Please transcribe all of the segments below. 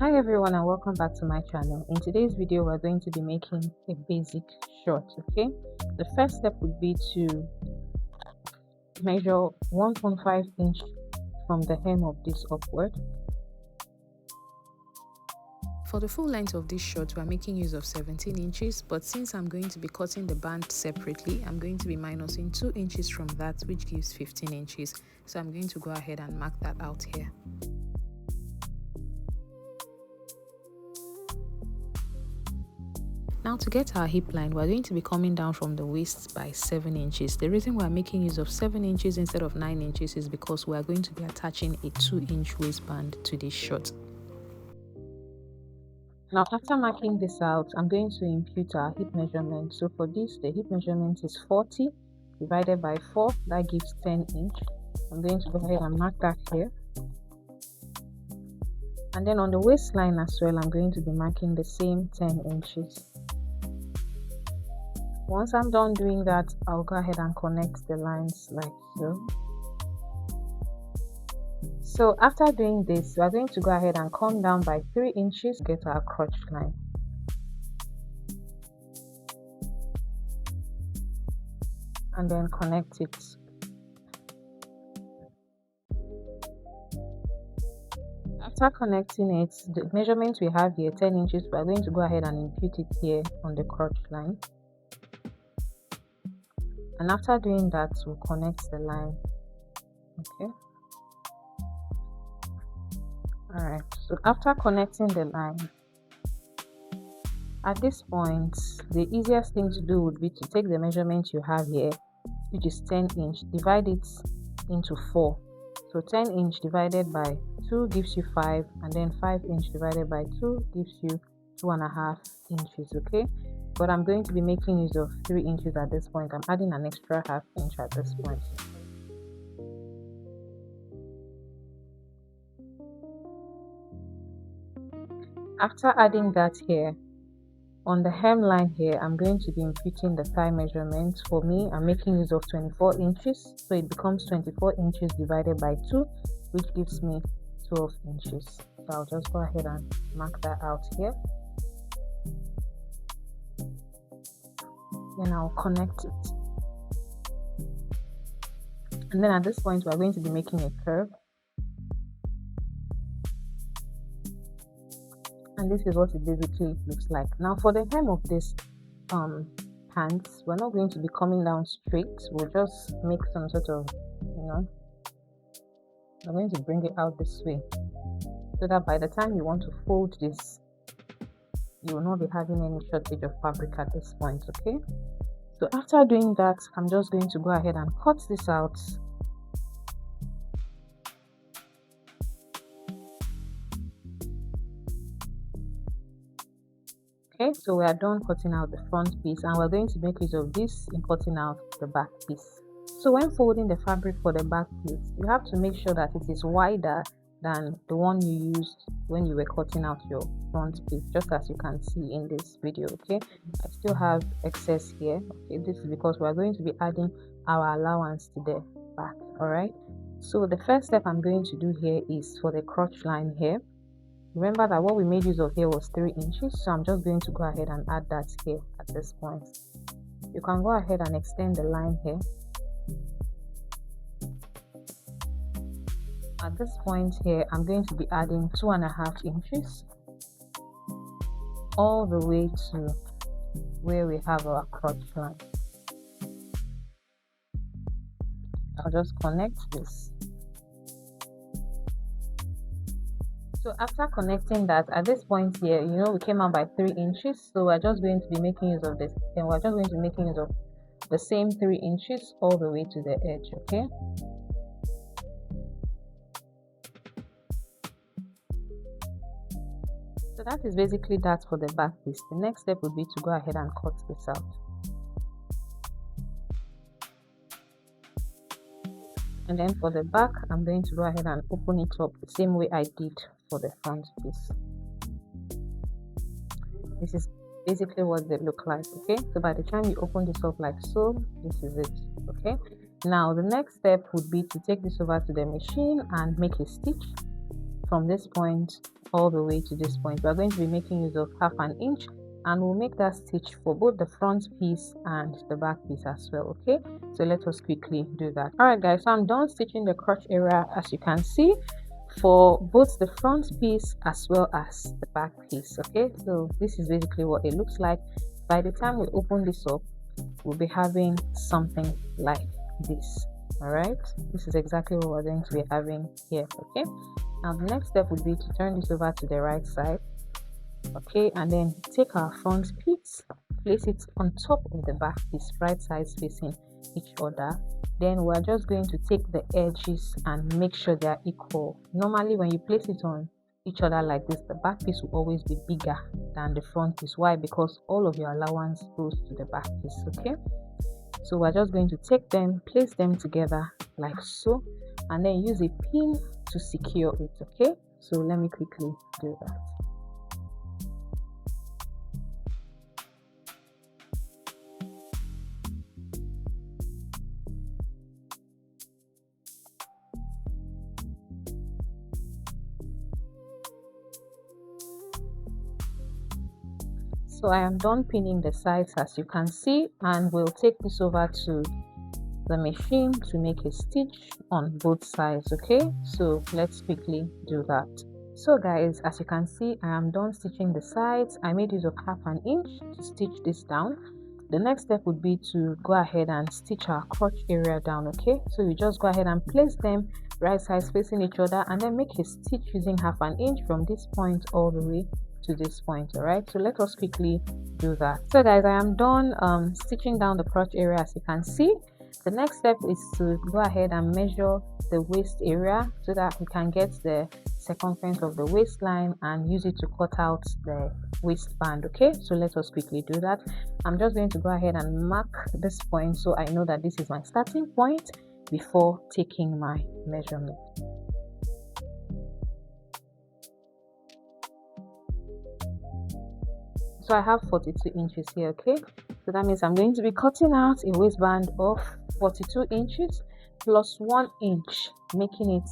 Hi everyone and welcome back to my channel. In today's video we're going to be making a basic short. Okay, the first step would be to measure 1.5 inch from the hem of this upward. For the full length of this short, we're making use of 17 inches, but since I'm going to be cutting the band separately, I'm going to be minusing 2 inches from that, which gives 15 inches. So I'm going to go ahead and mark that out here. Now to get our hip line, we're going to be coming down from the waist by 7 inches. The reason we're making use of 7 inches instead of 9 inches is because we're going to be attaching a 2-inch waistband to this short. Now after marking this out, I'm going to impute our hip measurement. So for this, the hip measurement is 40 divided by 4, that gives 10 inch. I'm going to go ahead and mark that here. And then on the waistline as well, I'm going to be marking the same 10 inches. Once I'm done doing that, I'll go ahead and connect the lines like so. So after doing this, we're going to go ahead and come down by 3 inches, get our crotch line. And then connect it. After connecting it, the measurement we have here, 10 inches, we're going to go ahead and impute it here on the crotch line. And after doing that, we'll connect the line. Okay. Alright, so after connecting the line, at this point, the easiest thing to do would be to take the measurement you have here, which is 10 inch, divide it into 4. So 10 inch divided by 2 gives you 5, and then 5 inch divided by 2 gives you 2.5 inches, okay? But I'm going to be making use of 3 inches at this point. I'm adding an extra ½ inch at this point. After adding that here, on the hemline here, I'm going to be imputing the thigh measurement. For me, I'm making use of 24 inches. So it becomes 24 inches divided by 2, which gives me 12 inches. So I'll just go ahead and mark that out here. Then I'll connect it. And then at this point, we're going to be making a curve. And this is what it basically looks like. Now for the hem of this pants, we're not going to be coming down straight. We'll just make some sort of, I'm going to bring it out this way, so that by the time you want to fold this, you will not be having any shortage of fabric at this point, okay? So after doing that, I'm just going to go ahead and cut this out. Okay, so we are done cutting out the front piece, and we're going to make use of this in cutting out the back piece. So when folding the fabric for the back piece, you have to make sure that it is wider than the one you used when you were cutting out your front piece, just as you can see in this video. Okay, I still have excess here. Okay, this is because we are going to be adding our allowance to the back. All right, so the first step I'm going to do here is for the crotch line here. Remember that what we made use of here was 3 inches, so I'm just going to go ahead and add that here at this point. You can go ahead and extend the line here. At this point here, I'm going to be adding 2.5 inches all the way to where we have our crotch line. I'll just connect this. So after connecting that, at this point here, we came out by 3 inches, so we're just going to be making use of this, and we're just going to be making use of the same 3 inches all the way to the edge, okay? So that is basically that for the back piece. The next step would be to go ahead and cut this out. And then for the back, I'm going to go ahead and open it up the same way I did for the front piece. This is basically what they look like, okay? So by the time you open this up like so, this is it, okay? Now the next step would be to take this over to the machine and make a stitch from this point all the way to this point. We are going to be making use of half an inch, and we'll make that stitch for both the front piece and the back piece as well. Okay, so let us quickly do that. All right guys, so I'm done stitching the crotch area, as you can see, for both the front piece as well as the back piece. Okay, so this is basically what it looks like. By the time we open this up, we'll be having something like this. All right, this is exactly what we're going to be having here. Okay, now the next step would be to turn this over to the right side. Okay, and then take our front piece, place it on top of the back piece, right sides facing each other. Then we're just going to take the edges and make sure they are equal. Normally when you place it on each other like this, the back piece will always be bigger than the front piece. Why? Because all of your allowance goes to the back piece. Okay, so we're just going to take them, place them together like so, and then use a pin to secure it. Okay, so let me quickly do that. So I am done pinning the sides, as you can see, and we'll take this over to the machine to make a stitch on both sides. Okay, so let's quickly do that. So guys, as you can see, I am done stitching the sides. I made use of half an inch to stitch this down. The next step would be to go ahead and stitch our crotch area down. Okay, so you just go ahead and place them right sides facing each other, and then make a stitch using half an inch from this point all the way to this point. All right, so let us quickly do that. So guys, I am done stitching down the crotch area, as you can see. The next step is to go ahead and measure the waist area so that we can get the circumference of the waistline and use it to cut out the waistband. Okay, so let us quickly do that. I'm just going to go ahead and mark this point so I know that this is my starting point before taking my measurement. So I have 42 inches here. Okay, so that means I'm going to be cutting out a waistband of 42 inches plus 1 inch, making it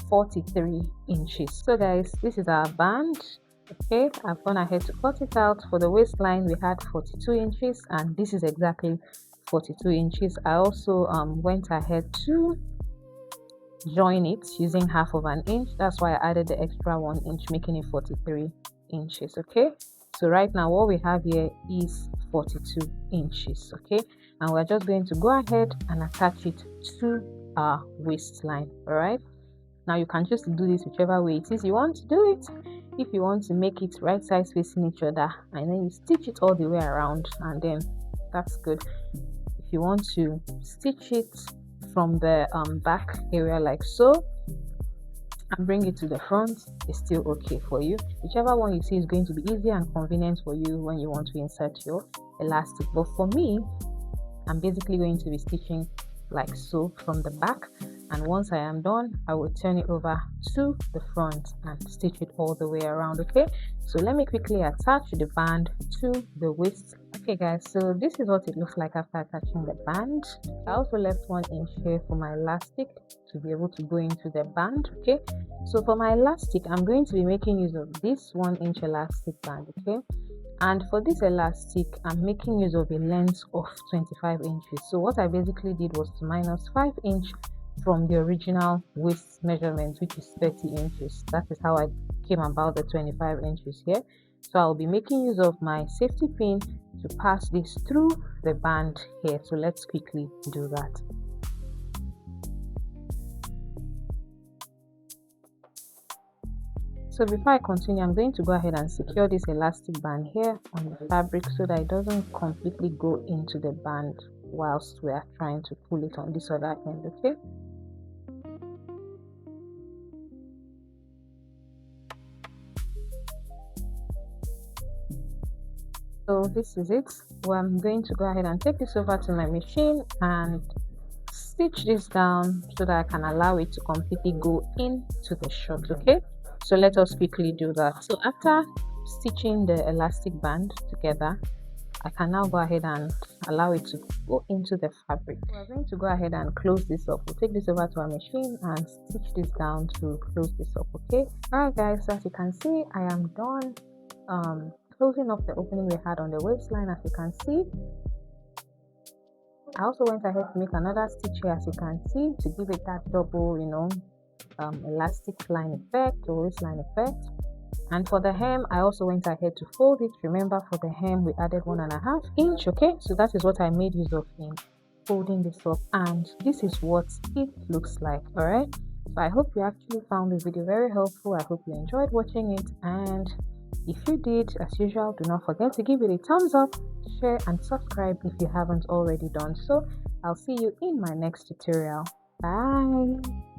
43 inches. So guys, this is our band. Okay, I've gone ahead to cut it out. For the waistline we had 42 inches, and this is exactly 42 inches. I also went ahead to join it using half of an inch. That's why I added the extra 1 inch, making it 43 inches. Okay, so right now what we have here is 42 inches. Okay, and we're just going to go ahead and attach it to our waistline. All right, now you can just do this whichever way it is you want to do it. If you want to make it right sides facing each other, and then you stitch it all the way around, and then that's good. If you want to stitch it from the back area like so and bring it to the front, is still okay for you. Whichever one you see is going to be easier and convenient for you when you want to insert your elastic. But for me, I'm basically going to be stitching like so from the back, and once I am done, I will turn it over to the front and stitch it all the way around. Okay, so let me quickly attach the band to the waist. Okay guys, so this is what it looks like after attaching the band. I also left 1 inch here for my elastic to be able to go into the band. Okay, so for my elastic, I'm going to be making use of this 1 inch elastic band. Okay, and for this elastic, I'm making use of a length of 25 inches. So what I basically did was to minus 5 inch from the original waist measurement, which is 30 inches. That is how I came about the 25 inches here. So I'll be making use of my safety pin to pass this through the band here. So let's quickly do that. So before I continue, I'm going to go ahead and secure this elastic band here on the fabric so that it doesn't completely go into the band whilst we are trying to pull it on this other end. Okay, so this is it. Well, I'm going to go ahead and take this over to my machine and stitch this down so that I can allow it to completely go into the shot. Okay, so let us quickly do that. So after stitching the elastic band together, I can now go ahead and allow it to go into the fabric. We're going to go ahead and close this up. We'll take this over to our machine and stitch this down to close this up. Okay, alright guys, so as you can see, I am done closing up the opening we had on the waistline. As you can see, I also went ahead to make another stitch here, as you can see, to give it that double, elastic line effect or waistline effect. And for the hem, I also went ahead to fold it. Remember, for the hem we added 1.5 inch. Okay, so that is what I made use of in folding this up, and this is what it looks like. All right, so I hope you actually found this video very helpful. I hope you enjoyed watching it, and if you did, as usual, do not forget to give it a thumbs up, share and subscribe if you haven't already done so. I'll see you in my next tutorial. Bye.